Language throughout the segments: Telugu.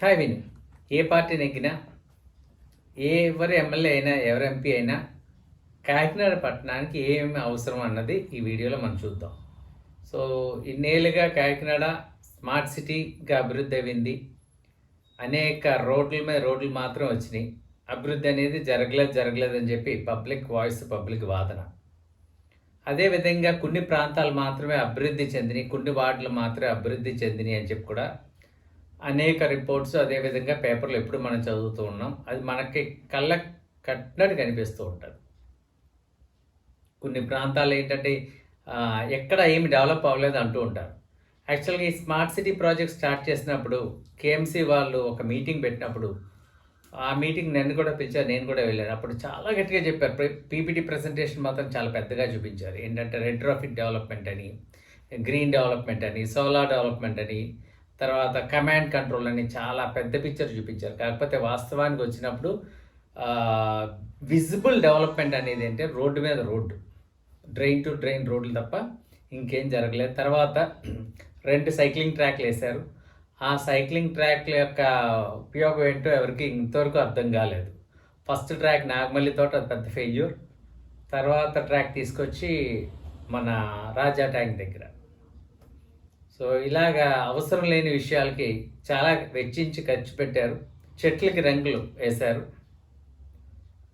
హాయ్ విను. ఏ పార్టీ నెగ్గినా, ఎవరు ఎమ్మెల్యే అయినా, ఎవరు ఎంపీ అయినా కాకినాడ పట్టణానికి ఏమేమి అవసరం అన్నది ఈ వీడియోలో మనం చూద్దాం. సో ఇన్నేళ్ళుగా కాకినాడ స్మార్ట్ సిటీగా అభివృద్ధి అయింది. అనేక రోడ్ల మీద రోడ్లు మాత్రం వచ్చినాయి. అభివృద్ధి అనేది జరగలేదని చెప్పి పబ్లిక్ వాయిస్, పబ్లిక్ వాదన. అదేవిధంగా కొన్ని ప్రాంతాలు మాత్రమే అభివృద్ధి చెందినాయి, కొన్ని వార్డులు మాత్రమే అభివృద్ధి చెందినాయి అని చెప్పి కూడా అనేక రిపోర్ట్స్, అదేవిధంగా పేపర్లు ఎప్పుడు మనం చదువుతూ ఉన్నాం. అది మనకి కళ్ళ కట్టినట్టు కనిపిస్తూ ఉంటుంది. కొన్ని ప్రాంతాలు ఏంటంటే ఎక్కడ ఏమి డెవలప్ అవ్వలేదు అంటూ ఉంటారు. యాక్చువల్గా ఈ స్మార్ట్ సిటీ ప్రాజెక్ట్ స్టార్ట్ చేసినప్పుడు కేఎంసీ వాళ్ళు ఒక మీటింగ్ పెట్టినప్పుడు ఆ మీటింగ్ నన్ను కూడా పిలిచారు, నేను కూడా వెళ్ళాను. అప్పుడు చాలా గట్టిగా చెప్పారు. పీపీటీ ప్రజెంటేషన్ మాత్రం చాలా పెద్దగా చూపించారు. ఏంటంటే రెట్రోఫిట్ డెవలప్మెంట్ అని, గ్రీన్ డెవలప్మెంట్ అని, సోలార్ డెవలప్మెంట్ అని, తర్వాత కమాండ్ కంట్రోల్ అని చాలా పెద్ద పిక్చర్ చూపించారు. కాకపోతే వాస్తవానికి వచ్చినప్పుడు విజిబుల్ డెవలప్మెంట్ అనేది అంటే రోడ్డు మీద రోడ్డు, డ్రైన్ టు డ్రైన్ రోడ్లు తప్ప ఇంకేం జరగలేదు. తర్వాత 2 సైక్లింగ్ ట్రాక్లు వేశారు. ఆ సైక్లింగ్ ట్రాక్ల యొక్క ఉపయోగం ఏంటో ఎవరికి ఇంతవరకు అర్థం కాలేదు. ఫస్ట్ ట్రాక్ నాగమల్లితో అది పెద్ద ఫెయిల్యూర్. తర్వాత ట్రాక్ తీసుకొచ్చి మన రాజా ట్యాంక్ దగ్గర. సో ఇలాగా అవసరం లేని విషయాలకి చాలా వెచ్చించి ఖర్చు పెట్టారు. చెట్లకి రంగులు వేశారు.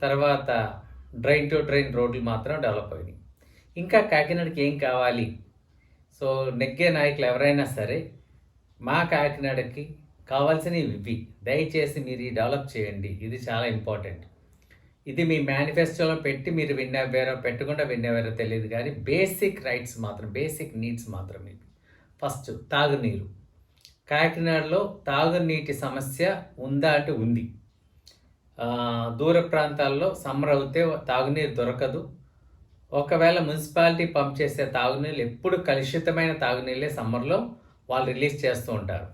తర్వాత డ్రైన్ టు డ్రైన్ రోడ్లు మాత్రం డెవలప్ అయినాయి. ఇంకా కాకినాడకి ఏం కావాలి? సో నెగ్గే నాయకులు ఎవరైనా సరే మా కాకినాడకి కావాల్సినవి ఇవి. దయచేసి మీరు ఈ డెవలప్ చేయండి. ఇది చాలా ఇంపార్టెంట్. ఇది మీ మేనిఫెస్టోలో పెట్టి మీరు విన్నవేరో పెట్టకుండా విన్నవేరో తెలియదు, కానీ బేసిక్ రైట్స్ మాత్రం, బేసిక్ నీడ్స్ మాత్రం ఇవి. ఫస్ట్ తాగునీరు. కాకినాడలో తాగునీటి సమస్య ఉందా అంటే ఉంది. దూర ప్రాంతాల్లో సమ్మర్ అవుతే తాగునీరు దొరకదు. ఒకవేళ మున్సిపాలిటీ పంప్ చేసే తాగునీళ్ళు ఎప్పుడు కలుషితమైన తాగునీళ్ళే సమ్మర్లో వాళ్ళు రిలీజ్ చేస్తూ ఉంటారు.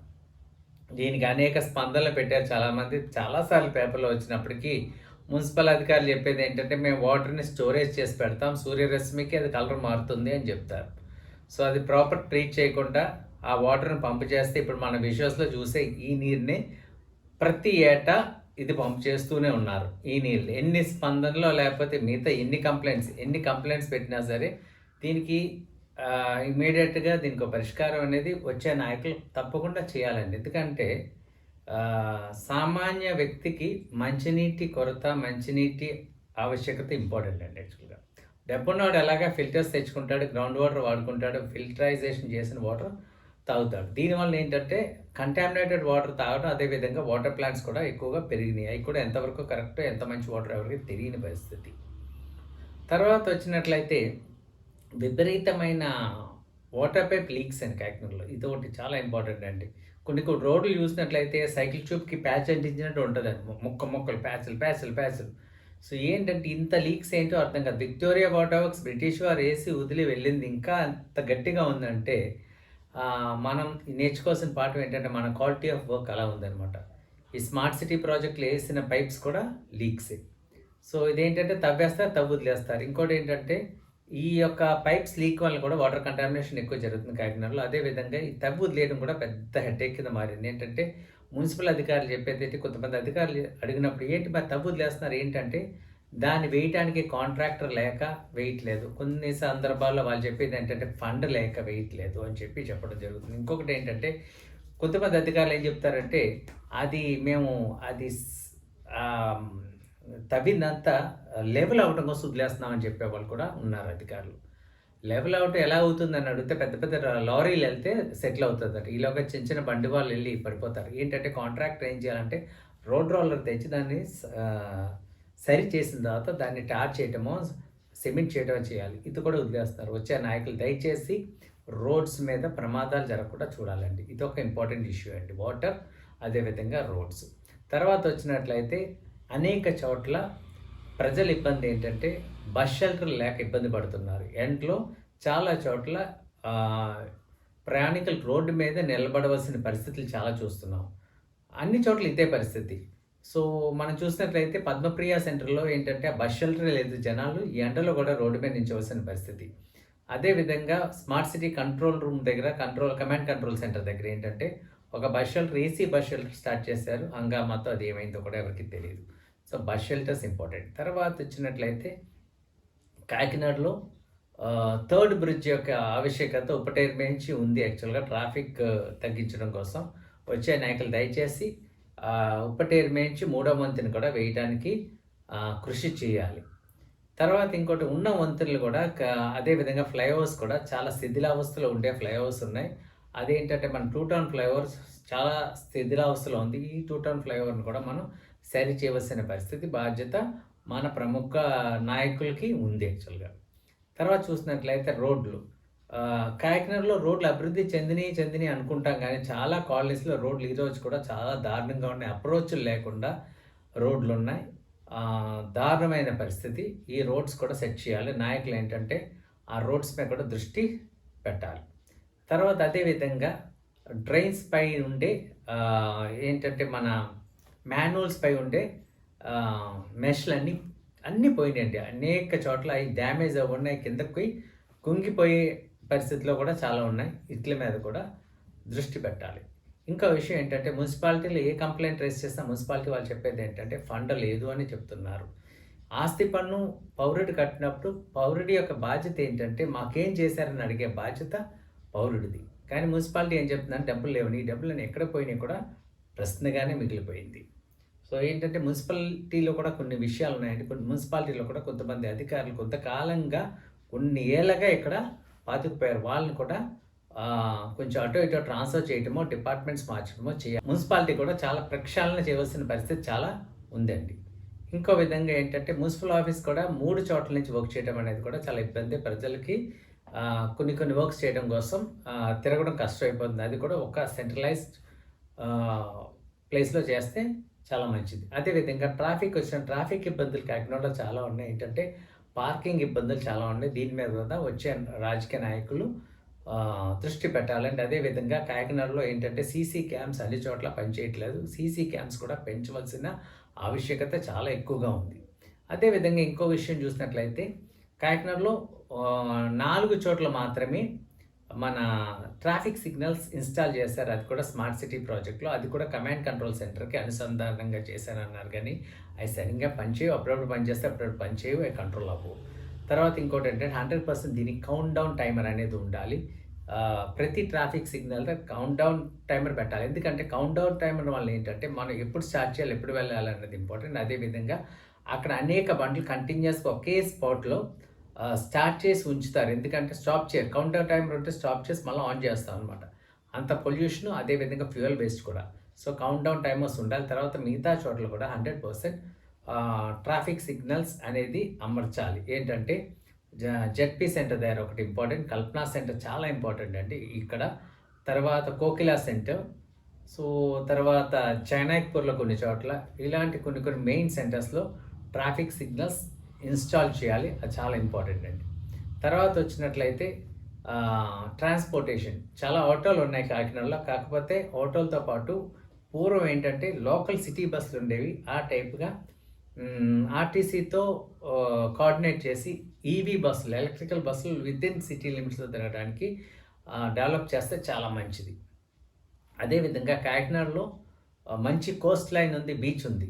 దీనికి అనేక స్పందనలు పెట్టారు చాలామంది. చాలాసార్లు పేపర్లో వచ్చినప్పటికీ మున్సిపల్ అధికారులు చెప్పేది ఏంటంటే మేము వాటర్ని స్టోరేజ్ చేసి పెడతాం, సూర్యరశ్మికి అది కలర్ మారుతుంది అని చెప్తారు. సో అది ప్రాపర్ ట్రీట్ చేయకుండా ఆ వాటర్ని పంపు చేస్తే ఇప్పుడు మన విజువల్స్లో చూసే ఈ నీరుని ప్రతి ఏటా ఇది పంపు చేస్తూనే ఉన్నారు. ఈ నీళ్ళు ఎన్ని స్పందనలో లేకపోతే మిగతా ఎన్ని కంప్లైంట్స్ పెట్టినా సరే దీనికి ఇమీడియట్గా దీనికి ఒక పరిష్కారం అనేది వచ్చే నాయకులు తప్పకుండా చేయాలండి. ఎందుకంటే సామాన్య వ్యక్తికి మంచినీటి కొరత, మంచినీటి ఆవశ్యకత ఇంపార్టెంట్ అండి. యాక్చువల్గా డబ్బున్నవాడు ఎలాగా ఫిల్టర్స్ తెచ్చుకుంటాడు, గ్రౌండ్ వాటర్ వాడుకుంటాడు, ఫిల్టరైజేషన్ చేసిన వాటర్ తాగుతాడు. దీనివల్ల ఏంటంటే కంటామినేటెడ్ వాటర్ తాగడం, అదేవిధంగా వాటర్ ప్లాంట్స్ కూడా ఎక్కువగా పెరిగినాయి. అవి కూడా ఎంతవరకు కరెక్టో, ఎంత మంచి వాటర్ ఎవరికి తెలియని పరిస్థితి. తర్వాత వచ్చినట్లయితే విపరీతమైన వాటర్ పైప్ లీక్స్ అండి కాకినాడలో. ఇది ఒకటి చాలా ఇంపార్టెంట్ అండి. కొన్ని రోడ్లు చూసినట్లయితే సైకిల్ ట్యూబ్కి ప్యాచ్ అంటించినట్టు ఉంటుందండి. మొక్కలు ప్యాచ్లు. సో ఏంటంటే ఇంత లీక్స్ ఏంటో అర్థం కాదు. విక్టోరియా వాటర్ వర్క్స్ బ్రిటిష్ వారు వేసి వదిలి వెళ్ళింది ఇంకా అంత గట్టిగా ఉందంటే మనం నేర్చుకోవాల్సిన పాఠం ఏంటంటే మన క్వాలిటీ ఆఫ్ వర్క్ అలా ఉందన్నమాట. ఈ స్మార్ట్ సిటీ ప్రాజెక్టులు వేసిన పైప్స్ కూడా లీక్సే. సో ఇదేంటంటే తవ్వు వదిలేస్తారు. ఇంకోటి ఏంటంటే ఈ యొక్క పైప్స్ లీక్ వల్ల కూడా వాటర్ కంటామినేషన్ ఎక్కువ జరుగుతుంది కాకినాడలో. అదేవిధంగా ఈ తవ్వు వదిలేయడం కూడా పెద్ద హెడేక్ కింద మారింది. ఏంటంటే మున్సిపల్ అధికారులు చెప్పేది, కొంతమంది అధికారులు అడిగినప్పుడు ఏంటి మరి తవ్వు వదిలేస్తున్నారు ఏంటంటే దాన్ని వేయటానికి కాంట్రాక్టర్ లేక వేయట్లేదు. కొన్ని సందర్భాల్లో వాళ్ళు చెప్పేది ఏంటంటే ఫండ్ లేక వేయట్లేదు అని చెప్పడం జరుగుతుంది. ఇంకొకటి ఏంటంటే కొంతమంది అధికారులు ఏం చెప్తారంటే మేము తవ్విందంతా లెవెల్ అవ్వడం కోసం వదిలేస్తున్నామని చెప్పేవాళ్ళు కూడా ఉన్నారు అధికారులు. లెవెల్ అవుట్ ఎలా అవుతుందని అడిగితే పెద్ద లారీలు వెళ్తే సెటిల్ అవుతుందట. ఈలోగా చిన్న బండి వాళ్ళు వెళ్ళి పడిపోతారు. ఏంటంటే కాంట్రాక్టర్ ఏం చేయాలంటే రోడ్ రోలర్ తెచ్చి దాన్ని సరి చేసిన తర్వాత దాన్ని టార్ చేయటమో, సిమెంట్ చేయటమో చేయాలి. ఇది కూడా వదిలేస్తారు. వచ్చే నాయకులు దయచేసి రోడ్స్ మీద ప్రమాదాలు జరగకుండా చూడాలండి. ఇది ఒక ఇంపార్టెంట్ ఇష్యూ అండి, వాటర్ అదేవిధంగా రోడ్స్. తర్వాత వచ్చినట్లయితే అనేక చోట్ల ప్రజల ఇబ్బంది ఏంటంటే బస్ షెల్టర్ లేక ఇబ్బంది పడుతున్నారు. ఎండ్లో చాలా చోట్ల ప్రయాణికులు రోడ్డు మీద నిలబడవలసిన పరిస్థితులు చాలా చూస్తున్నాం. అన్ని చోట్ల ఇదే పరిస్థితి. సో మనం చూసినట్లయితే పద్మప్రియ సెంటర్లో ఏంటంటే ఆ బస్ షెల్టర్ లేదు, జనాలు ఈ ఎండలో కూడా రోడ్డు మీద నించవలసిన పరిస్థితి. అదేవిధంగా స్మార్ట్ సిటీ కంట్రోల్ రూమ్ దగ్గర కమాండ్ కంట్రోల్ సెంటర్ దగ్గర ఏంటంటే ఒక bus shelter, AC bus shelter start చేశారు. హంగామాతో అది ఏమైందో కూడా ఎవరికీ తెలీదు. So, bus shelters important. తర్వాత వచ్చినట్లయితే కాకినాడలో థర్డ్ బ్రిడ్జ్ యొక్క ఆవశ్యకత ఉపటైర్మించి ఉంది. యాక్చువల్‌గా ట్రాఫిక్ తగ్గించడం కోసం వచ్చే నాయకులు దయచేసి ఉపటైర్మించి మూడో వంతెన కూడా వేయడానికి కృషి చేయాలి. తర్వాత ఇంకోటి ఉన్న వంతెనలు కూడా అదే విధంగా ఫ్లైఓవర్స్ కూడా చాలా శిథిలావస్థలో ఉండే ఫ్లైఓవర్స్ ఉన్నాయి. అదేంటంటే మన 2 టౌన్ ఫ్లైఓవర్ చాలా శిథిలావస్థలో ఉంది. ఈ 2 టౌన్ ఫ్లైఓవర్‌ని కూడా మనం సరి చేయవలసిన పరిస్థితి, బాధ్యత మన ప్రముఖ నాయకులకి ఉంది యాక్చువల్‌గా. తర్వాత చూసినట్లయితే రోడ్లు. కాకినాడలో రోడ్లు అభివృద్ధి చెందినయి అనుకుంటాం గానీ, చాలా కాలనీస్‌లో రోడ్లు ఈరోజు కూడా చాలా దారుణంగా ఉన్నాయి. అప్రోచ్‌లు లేకుండా రోడ్లున్నాయి. దారుణమైన పరిస్థితి. ఈ రోడ్స్ కూడా సెట్ చేయాలి. నాయకులు ఏంటంటే, ఆ రోడ్స్ మీద కూడా దృష్టి పెట్టాలి. తర్వాత అదే విధంగా డ్రైన్స్ పై ఉండే ఏంటంటే, మన మాన్యువల్స్ పై ఉండే మెష్‌లన్నీ అన్నీ పోయినాయండి. అనేక చోట్ల అయి డ్యామేజ్ ఉన్నాయి. కిందకి పోయి కుంగిపోయే పరిస్థితిలో కూడా చాలా ఉన్నాయి. వీట్ల మీద కూడా దృష్టి పెట్టాలి. ఇంకో విషయం ఏంటంటే, మున్సిపాలిటీలో ఏ కంప్లైంట్ రైజ్ చేసినా మున్సిపాలిటీ వాళ్ళు చెప్పేది ఏంటంటే, ఫండ్ లేదు అని చెప్తున్నారు. ఆస్తి పన్ను పౌరుడు కట్టినప్పుడు పౌరుడి యొక్క బాధ్యత ఏంటంటే, మాకేం చేశారని అడిగే బాధ్యత పౌరుడిది. కానీ మున్సిపాలిటీ ఏం చెప్తుందంటే, డబ్బులు లేవని. ఈ డబ్బులని ఎక్కడ పోయినాయి కూడా ప్రశ్నగానే మిగిలిపోయింది. సో ఏంటంటే, మున్సిపాలిటీలో కూడా కొన్ని విషయాలు ఉన్నాయండి. కొన్ని మున్సిపాలిటీలో కూడా కొంతమంది అధికారులు కొంతకాలంగా కొన్ని ఏళ్ళగా ఇక్కడ పాతుకుపోయారు. వాళ్ళని కూడా కొంచెం అటో ఇటో ట్రాన్స్ఫర్ చేయటమో, డిపార్ట్మెంట్స్ మార్చడమో చేయాలి. మున్సిపాలిటీ కూడా చాలా ప్రక్షాళన చేయవలసిన పరిస్థితి చాలా ఉందండి. ఇంకో విధంగా ఏంటంటే, మున్సిపల్ ఆఫీస్ కూడా 3 చోట్ల నుంచి వర్క్ చేయడం అనేది కూడా చాలా ఇబ్బంది. ప్రజలకి కొన్ని వర్క్స్ చేయడం కోసం తిరగడం కష్టమైపోతుంది. అది కూడా ఒక సెంట్రలైజ్డ్ ప్లేస్‌లో చేస్తే చాలా మంచిది. అదేవిధంగా ట్రాఫిక్ ఇబ్బందులు కాకినాడలో చాలా ఉన్నాయి. ఏంటంటే, పార్కింగ్ ఇబ్బందులు చాలా ఉన్నాయి. దీని మీద కూడా వచ్చే రాజకీయ నాయకులు దృష్టి పెట్టాలండి. అదేవిధంగా కాకినాడలో ఏంటంటే, సీసీ క్యామ్స్ అన్ని చోట్ల పనిచేయట్లేదు. సీసీ క్యామ్స్ కూడా పెంచవలసిన ఆవశ్యకత చాలా ఎక్కువగా ఉంది. అదేవిధంగా ఇంకో విషయం చూసినట్లయితే, కాకినాడలో 4 చోట్ల మాత్రమే మన ట్రాఫిక్ సిగ్నల్స్ ఇన్‌స్టాల్ చేశారు. అది కూడా స్మార్ట్ సిటీ ప్రాజెక్ట్‌లో. అది కూడా కమాండ్ కంట్రోల్ సెంటర్‌కి అనుసంధానంగా చేశారన్నారు కానీ, అవి సరిగ్గా పనిచేయవు. అప్పుడప్పుడు పనిచేస్తే, అప్పుడప్పుడు పనిచేయవు. అవి కంట్రోల్ అవ్వవు. తర్వాత ఇంకోటి ఏంటంటే, 100% దీనికి కౌంట్ డౌన్ టైమర్ అనేది ఉండాలి. ప్రతి traffic signal count down timer పెట్టాలి. ఎందుకంటే, కౌంట్ డౌన్ టైమర్ వల్ల ఏంటంటే, మనం ఎప్పుడు స్టార్ట్ చేయాలి, ఎప్పుడు వెళ్ళాలి అన్నది ఇంపార్టెంట్. అదేవిధంగా అక్కడ అనేక బండ్లు కంటిన్యూస్‌గా ఒకే స్పాట్‌లో స్టార్ట్ చేసి ఉంచుతారు. ఎందుకంటే స్టాప్ చేయరు. కౌంట్ డౌన్ టైమర్ ఉంటే స్టాప్ చేసి మళ్ళీ ఆన్ చేస్తాం అనమాట. అంత పొల్యూషను, అదేవిధంగా ఫ్యూయల్ వేస్ట్ కూడా. సో, కౌంట్ డౌన్ టైమర్స్ ఉండాలి. తర్వాత మిగతా చోట్ల కూడా 100% ట్రాఫిక్ సిగ్నల్స్ అనేది అమర్చాలి. ఏంటంటే, జెడ్పీ సెంటర్ దగ్గర ఒకటి ఇంపార్టెంట్, కల్పనా సెంటర్ చాలా ఇంపార్టెంట్ అండి ఇక్కడ. తర్వాత కోకిలా సెంటర్, సో తర్వాత చైనాక్పూర్లో కొన్ని చోట్ల, ఇలాంటి కొన్ని మెయిన్ సెంటర్స్లో ట్రాఫిక్ సిగ్నల్స్ ఇన్‌స్టాల్ చేయాలి. అది చాలా ఇంపార్టెంట్ అండి. తర్వాత వచ్చినట్లయితే ట్రాన్స్‌పోర్టేషన్. చాలా ఆటోలు ఉన్నాయి కాకినాడలో. కాకపోతే ఆటోలతో పాటు పూర్వం ఏంటంటే, లోకల్ సిటీ బస్సులు ఉండేవి. ఆ టైప్‌గా ఆర్టీసీతో కోఆర్డినేట్ చేసి ఈవీ బస్సులు, ఎలక్ట్రికల్ బస్సులు వితిన్ సిటీ లిమిట్స్‌లో తిరగడానికి డెవలప్ చేస్తే చాలా మంచిది. అదేవిధంగా కాకినాడలో మంచి కోస్ట్ లైన్ ఉంది, బీచ్ ఉంది.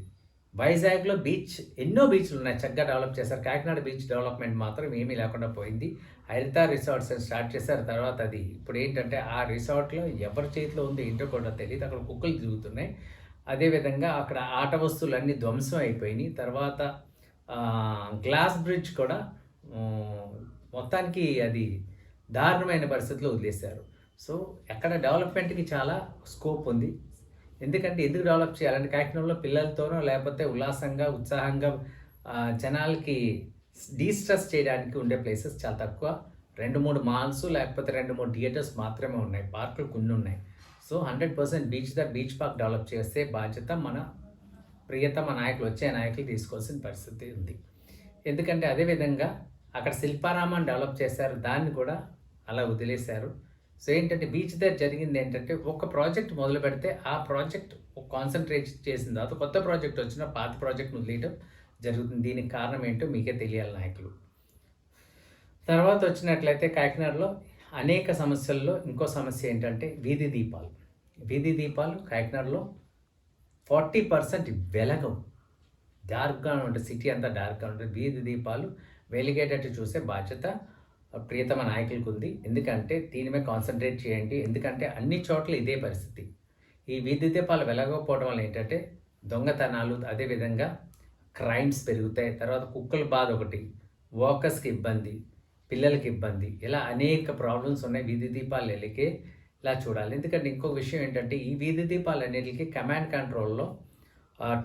వైజాగ్‌లో ఎన్నో బీచ్లు ఉన్నాయి, చక్కగా డెవలప్ చేశారు. కాకినాడ బీచ్ డెవలప్‌మెంట్ మాత్రం ఏమీ లేకుండా పోయింది. హరిత రిసార్ట్స్ అని స్టార్ట్ చేశారు. తర్వాత అది ఇప్పుడు ఏంటంటే, ఆ రిసార్ట్‌లో ఎవరి చేతిలో ఉంది ఏంటో కూడా తెలీదు. అక్కడ కుక్కలు తిరుగుతున్నాయి. అదేవిధంగా అక్కడ ఆట వస్తువులన్నీ ధ్వంసం అయిపోయినాయి. తర్వాత గ్లాస్ బ్రిడ్జ్ కూడా మొత్తానికి అది దారుణమైన పరిస్థితిలో వదిలేశారు. సో, అక్కడ డెవలప్‌మెంట్‌కి చాలా స్కోప్ ఉంది. ఎందుకు డెవలప్ చేయాలంటే, కాకినాడలో పిల్లలతోనో లేకపోతే ఉల్లాసంగా, ఉత్సాహంగా జనాలకి డీస్ట్రెస్ చేయడానికి ఉండే ప్లేసెస్ చాలా తక్కువ. 2-3 మాల్స్ లేకపోతే 2-3 థియేటర్స్ మాత్రమే ఉన్నాయి. పార్కులు కొన్ని ఉన్నాయి. సో, 100% బీచ్ పార్క్ డెవలప్ చేస్తే బాధ్యత మన ప్రియతమ నాయకులు, వచ్చే నాయకులు తీసుకోవాల్సిన పరిస్థితి ఉంది. ఎందుకంటే, అదేవిధంగా అక్కడ శిల్పారామాన్ని డెవలప్ చేశారు. దాన్ని కూడా అలా వదిలేశారు. సో, ఏంటంటే, బీచ్ దగ్గర జరిగింది ఏంటంటే, ఒక ప్రాజెక్ట్ మొదలు పెడితే ఆ ప్రాజెక్ట్ కాన్సన్ట్రేట్ చేసిన తర్వాత కొత్త ప్రాజెక్ట్ వచ్చినా పాత ప్రాజెక్ట్‌ని వదిలేయడం జరుగుతుంది. దీనికి కారణం ఏంటో మీకే తెలియాలి నాయకులు. తర్వాత వచ్చినట్లయితే కాకినాడలో అనేక సమస్యల్లో ఇంకో సమస్య ఏంటంటే, వీధి దీపాలు. వీధి దీపాలు కాకినాడలో 40% వెలగవు. డార్క్‌గా ఉంటుంది. సిటీ అంతా డార్క్‌గా ఉంటుంది. వీధి దీపాలు వెలిగేటట్టు చూసే బాధ్యత ప్రియతమ నాయకులకుంది. ఎందుకంటే దీని మీద కాన్సంట్రేట్ చేయండి. ఎందుకంటే అన్ని చోట్ల ఇదే పరిస్థితి. ఈ వీధి దీపాలు వెలగకపోవడం వల్ల ఏంటంటే దొంగతనాలు, అదేవిధంగా క్రైమ్స్ పెరుగుతాయి. తర్వాత కుక్కల బాధ ఒకటి, వాకర్స్‌కి ఇబ్బంది, పిల్లలకి ఇబ్బంది. ఇలా అనేక ప్రాబ్లమ్స్ ఉన్నాయి వీధి దీపాలు వెలిగే ఇలా చూడాలి. ఎందుకంటే ఇంకొక విషయం ఏంటంటే ఈ వీధి దీపాలన్నిటికి కమాండ్ కంట్రోల్‌లో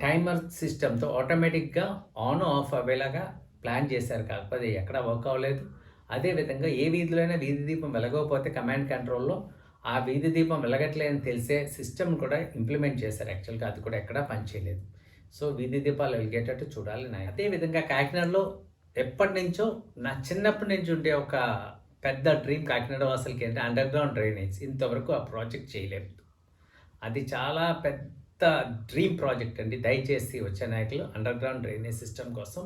టైమర్ సిస్టమ్‌తో ఆటోమేటిక్‌గా ఆన్, ఆఫ్ అయ్యేలాగా ప్లాన్ చేశారు. కాకపోతే ఎక్కడ వర్క్ అవ్వలేదు. అదేవిధంగా ఏ వీధిలో అయినా వీధి దీపం వెలగకపోతే కమాండ్ కంట్రోల్‌లో ఆ వీధి దీపం వెలగట్లేదని తెలిసే సిస్టమ్ కూడా ఇంప్లిమెంట్ చేశారు. యాక్చువల్‌గా అది కూడా ఎక్కడా పనిచేయలేదు. సో వీధి దీపాలు వెలిగేటట్టు చూడాలి. అదేవిధంగా కాకినాడలో ఎప్పటినుంచో నా చిన్నప్పటి నుంచి ఉండే ఒక పెద్ద డ్రీమ్ కాకినాడ వాసులకి ఏంటంటే అండర్‌గ్రౌండ్ డ్రైనేజ్. ఇంతవరకు ఆ ప్రాజెక్ట్ చేయలేదు. అది చాలా పెద్ద డ్రీమ్ ప్రాజెక్ట్ అండి. దయచేసి వచ్చే నాయకులు అండర్‌గ్రౌండ్ డ్రైనేజ్ సిస్టమ్ కోసం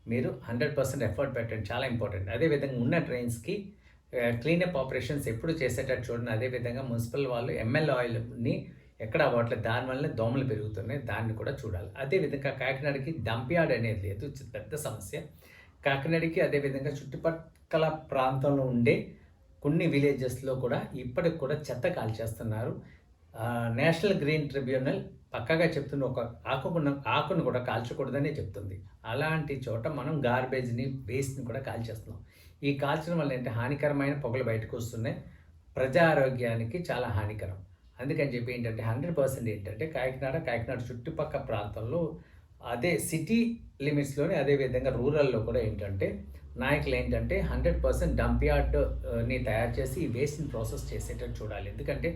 మీరు 100% ఎఫర్ట్ పెట్టండి. చాలా ఇంపార్టెంట్. అదేవిధంగా ఉన్న డ్రైన్స్‌కి క్లీనప్ ఆపరేషన్స్ ఎప్పుడు చేసేటట్టు చూడండి. అదేవిధంగా మున్సిపల్ వాళ్ళు ఎంఎల్ ఆయిల్‌ని ఎక్కడ అవ్వట్లేదు. దానివల్లనే దోమలు పెరుగుతున్నాయి. దాన్ని కూడా చూడాలి. అదేవిధంగా కాకినాడకి డంప్ యార్డ్ అనేది లేదు. పెద్ద సమస్య. కాకినాడకి అదేవిధంగా చుట్టుపక్కల ప్రాంతంలో ఉండే కొన్ని విలేజెస్లో కూడా ఇప్పటికి కూడా చెత్త కాల్చేస్తున్నారు. నేషనల్ గ్రీన్ ట్రిబ్యునల్ పక్కాగా చెప్తున్న ఒక ఆకును కూడా కాల్చకూడదనే చెప్తుంది. అలాంటి చోట మనం గార్బేజ్ని, వేస్ట్ని కూడా కాల్చేస్తున్నాం. ఈ కాల్చడం వల్ల ఏంటంటే హానికరమైన పొగలు బయటకు వస్తున్నాయి. ప్రజా ఆరోగ్యానికి చాలా హానికరం. అందుకని చెప్పి ఏంటంటే 100% ఏంటంటే కాకినాడ చుట్టుపక్కల ప్రాంతంలో అదే సిటీ లిమిట్స్లోనే అదేవిధంగా రూరల్లో కూడా ఏంటంటే నాయకులు ఏంటంటే 100% డంప్ యార్డ్ని తయారు చేసి ఈ వేస్ట్ని ప్రాసెస్ చేసేటట్టు చూడాలి. ఎందుకంటే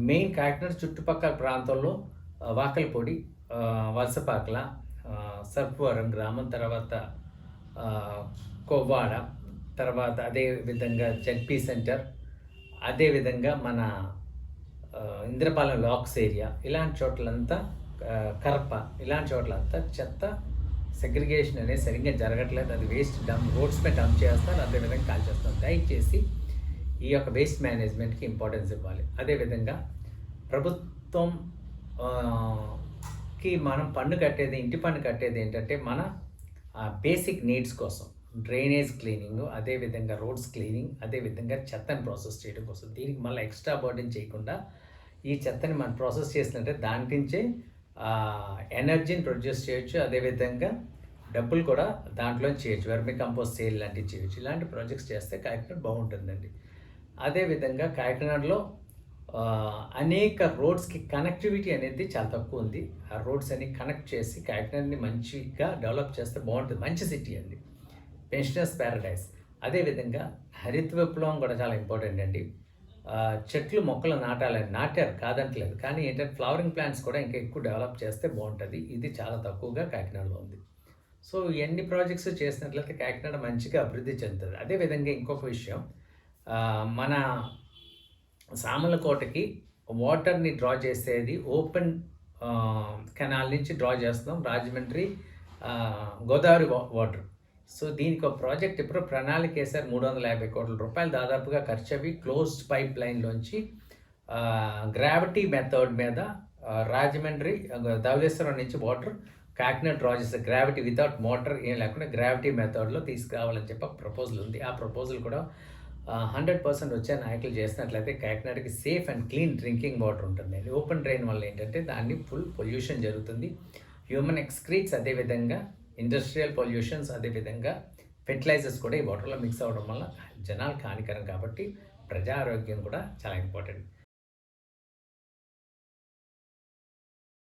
మెయిన్ కాకినాడ చుట్టుపక్కల ప్రాంతంలో వాకలపొడి, వలసపాకల, సర్పవరం గ్రామం, తర్వాత కొవ్వాడ, తర్వాత అదేవిధంగా జెడ్పీ సెంటర్, అదేవిధంగా మన ఇంద్రపాలెం లాక్స్ ఏరియా, ఇలాంటి చోట్లంతా కరప, ఇలాంటి చోట్లంతా చెత్త సెగ్రిగేషన్ అనేది సరిగ్గా జరగట్లేదు. అది వేస్ట్ రోడ్స్ మీద డంప్ చేస్తారు, అదేవిధంగా కాల్చేస్తారు. దయచేసి ఈ యొక్క వేస్ట్ మేనేజ్మెంట్కి ఇంపార్టెన్స్ ఇవ్వాలి. అదేవిధంగా ప్రభుత్వం మనం పన్ను కట్టేది, ఇంటి పన్ను కట్టేది ఏంటంటే మన బేసిక్ నీడ్స్ కోసం, డ్రైనేజ్ క్లీనింగ్, అదేవిధంగా రోడ్స్ క్లీనింగ్, అదేవిధంగా చెత్తని ప్రాసెస్ చేయడం కోసం. దీనికి మళ్ళీ ఎక్స్ట్రా బర్డెన్ చేయకుండా ఈ చెత్తని మనం ప్రాసెస్ చేసినట్టే దాని నుంచే ఎనర్జీని ప్రొడ్యూస్ చేయొచ్చు. అదేవిధంగా డబ్బులు కూడా దాంట్లో చేయొచ్చు. వెర్మి కంపోస్ట్ సేల్ లాంటివి చేయొచ్చు. ఇలాంటి ప్రాజెక్ట్స్ చేస్తే కాకినాడ బాగుంటుందండి. అదేవిధంగా కాకినాడలో అనేక రోడ్స్కి కనెక్టివిటీ అనేది చాలా తక్కువ ఉంది. ఆ రోడ్స్ అన్ని కనెక్ట్ చేసి కాకినాడని మంచిగా డెవలప్ చేస్తే బాగుంటుంది. మంచి సిటీ అండి, పెన్షనర్స్ ప్యారడైజ్. అదేవిధంగా హరిత విప్లవం కూడా చాలా ఇంపార్టెంట్ అండి. చెట్లు మొక్కలు నాటారు కాదంటలేదు, కానీ ఏంటంటే ఫ్లవరింగ్ ప్లాంట్స్ కూడా ఇంకా ఎక్కువ డెవలప్ చేస్తే బాగుంటుంది. ఇది చాలా తక్కువగా కాకినాడలో ఉంది. సో ఎన్ని ప్రాజెక్ట్స్ చేసినట్లయితే కాకినాడ మంచిగా అభివృద్ధి చెందుతుంది. అదేవిధంగా ఇంకొక విషయం, మన సామర్లకోటకి వాటర్ని డ్రా చేసేది ఓపెన్ కెనాల్ నుంచి డ్రా చేస్తున్నాం, రాజమండ్రి గోదావరి వాటర్. సో దీనికి ఒక ప్రాజెక్ట్ ఇప్పుడు ప్రణాళిక వేశారు. 350 కోట్ల రూపాయలు దాదాపుగా ఖర్చు అవి క్లోజ్డ్ పైప్ లైన్లోంచి గ్రావిటీ మెథడ్ మీద రాజమండ్రి ధవళేశ్వరం నుంచి వాటర్ కాకినాడ డ్రా చేస్తారు. గ్రావిటీ వితౌట్ మోటార్ ఏం లేకుండా గ్రావిటీ మెథడ్లో తీసుకురావాలని చెప్పి ఒక ప్రపోజల్ ఉంది. ఆ ప్రపోజల్ కూడా 100% వచ్చే నాయకులు చేసినట్లయితే కాకినాడకి safe and clean drinking water ఉంటుంది. ఓపెన్ డ్రైన్ వల్ల ఏంటంటే దాన్ని ఫుల్ పొల్యూషన్ జరుగుతుంది. హ్యూమన్ ఎక్స్క్రీట్స్, అదేవిధంగా ఇండస్ట్రియల్ పొల్యూషన్స్, అదేవిధంగా ఫెర్టిలైజర్స్ కూడా ఈ వాటర్లో మిక్స్ అవ్వడం వల్ల జనాలకు హానికరం. కాబట్టి ప్రజా ఆరోగ్యం కూడా చాలా ఇంపార్టెంట్.